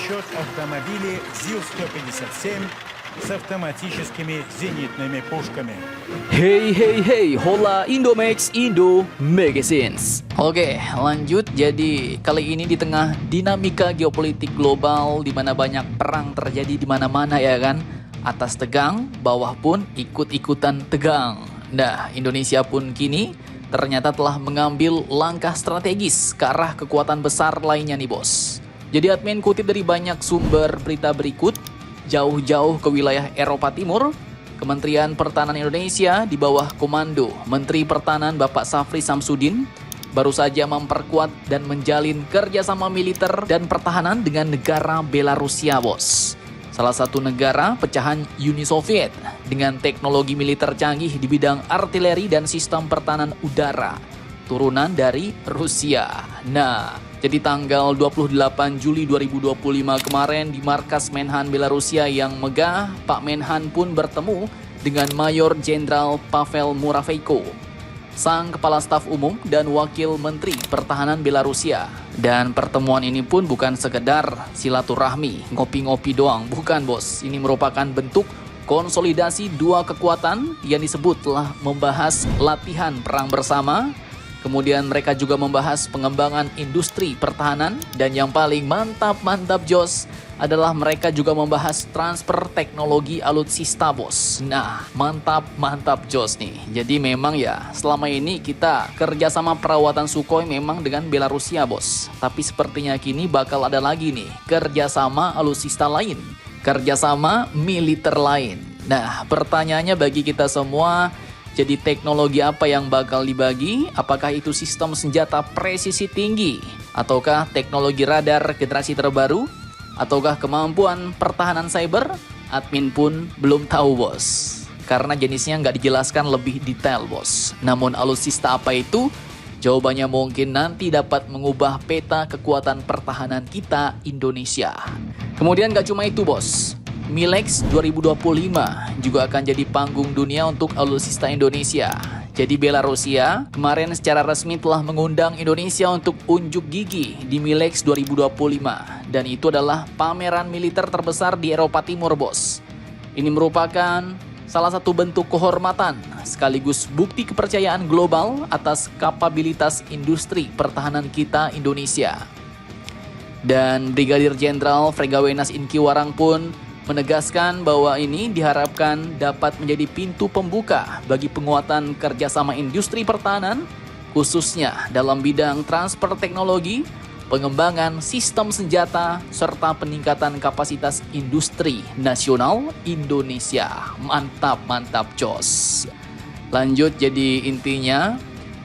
счет автомобили ЗИЛ-157 с автоматическими зенитными пушками. Hey, hola Indomax Indo Magazines. Oke, lanjut. Jadi kali ini di tengah dinamika geopolitik global di mana banyak perang terjadi di mana-mana ya kan. Atas tegang, bawah pun ikut-ikutan tegang. Nah, Indonesia pun kini ternyata telah mengambil langkah strategis ke arah kekuatan besar lainnya nih bos. Jadi admin kutip dari banyak sumber berita berikut, jauh-jauh ke wilayah Eropa Timur, Kementerian Pertahanan Indonesia di bawah komando Menteri Pertahanan Bapak Safri Samsudin baru saja memperkuat dan menjalin kerjasama militer dan pertahanan dengan negara Belarusia bos. Salah satu negara pecahan Uni Soviet dengan teknologi militer canggih di bidang artileri dan sistem pertahanan udara, turunan dari Rusia. Nah, jadi tanggal 28 Juli 2025 kemarin di markas Menhan Belarusia yang megah, Pak Menhan pun bertemu dengan Mayor Jenderal Pavel Murafeyko, sang Kepala Staf Umum dan Wakil Menteri Pertahanan Belarusia. Dan pertemuan ini pun bukan sekedar silaturahmi, ngopi-ngopi doang, bukan bos. Ini merupakan bentuk konsolidasi dua kekuatan yang disebut telah membahas latihan perang bersama. Kemudian mereka juga membahas pengembangan industri pertahanan dan yang paling mantap Jos adalah mereka juga membahas transfer teknologi alutsista bos. Nah, mantap Jos nih. Jadi memang ya selama ini kita kerjasama perawatan Sukhoi memang dengan Belarusia bos. Tapi sepertinya kini bakal ada lagi nih kerjasama alutsista lain, kerjasama militer lain. Nah, pertanyaannya bagi kita semua, jadi teknologi apa yang bakal dibagi? Apakah itu sistem senjata presisi tinggi? Ataukah teknologi radar generasi terbaru? Ataukah kemampuan pertahanan cyber? Admin pun belum tahu bos. Karena jenisnya nggak dijelaskan lebih detail bos. Namun alutsista apa itu? Jawabannya mungkin nanti dapat mengubah peta kekuatan pertahanan kita Indonesia. Kemudian nggak cuma itu bos. MILEX 2025 juga akan jadi panggung dunia untuk alutsista Indonesia. Jadi Belarusia kemarin secara resmi telah mengundang Indonesia untuk unjuk gigi di MILEX 2025. Dan itu adalah pameran militer terbesar di Eropa Timur bos. Ini merupakan salah satu bentuk kehormatan sekaligus bukti kepercayaan global atas kapabilitas industri pertahanan kita Indonesia. Dan Brigadir Jenderal Fregawenas Inkiwarang pun menegaskan bahwa ini diharapkan dapat menjadi pintu pembuka bagi penguatan kerjasama industri pertahanan, khususnya dalam bidang transfer teknologi, pengembangan sistem senjata, serta peningkatan kapasitas industri nasional Indonesia. Mantap Jos. Lanjut, jadi intinya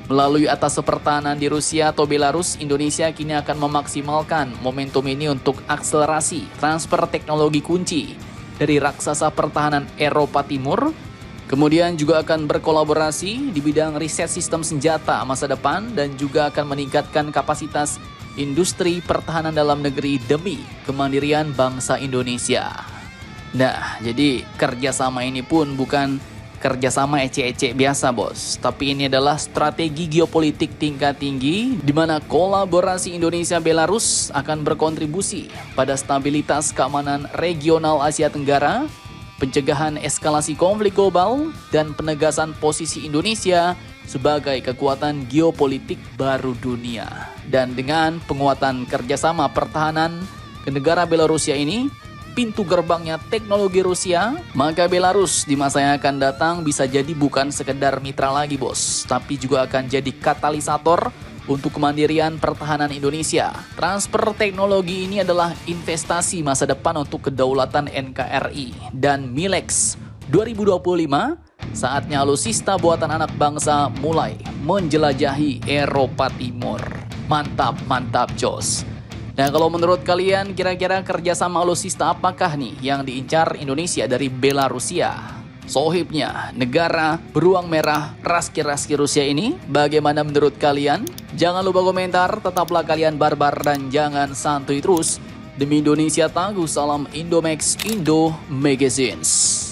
melalui atas pertahanan di Rusia atau Belarus, Indonesia kini akan memaksimalkan momentum ini untuk akselerasi transfer teknologi kunci dari raksasa pertahanan Eropa Timur. Kemudian juga akan berkolaborasi di bidang riset sistem senjata masa depan dan juga akan meningkatkan kapasitas industri pertahanan dalam negeri demi kemandirian bangsa Indonesia. Nah, jadi kerjasama ini pun bukan kerjasama ece-ece biasa bos, tapi ini adalah strategi geopolitik tingkat tinggi di mana kolaborasi Indonesia-Belarus akan berkontribusi pada stabilitas keamanan regional Asia Tenggara, pencegahan eskalasi konflik global, dan penegasan posisi Indonesia sebagai kekuatan geopolitik baru dunia. Dan dengan penguatan kerjasama pertahanan ke negara Belarusia ini, pintu gerbangnya teknologi Rusia, maka Belarus di masa yang akan datang bisa jadi bukan sekedar mitra lagi bos, tapi juga akan jadi katalisator untuk kemandirian pertahanan Indonesia. Transfer teknologi ini adalah investasi masa depan untuk kedaulatan NKRI. Dan MILEX 2025, saatnya alutsista buatan anak bangsa mulai menjelajahi Eropa Timur. Mantap Jos. Nah, kalau menurut kalian kira-kira kerjasama alutsista apakah nih yang diincar Indonesia dari Belarusia? Sohibnya negara beruang merah raski-raski Rusia ini, bagaimana menurut kalian? Jangan lupa komentar, tetaplah kalian barbar dan jangan santuy terus. Demi Indonesia tangguh, salam Indomax Indo Magazines.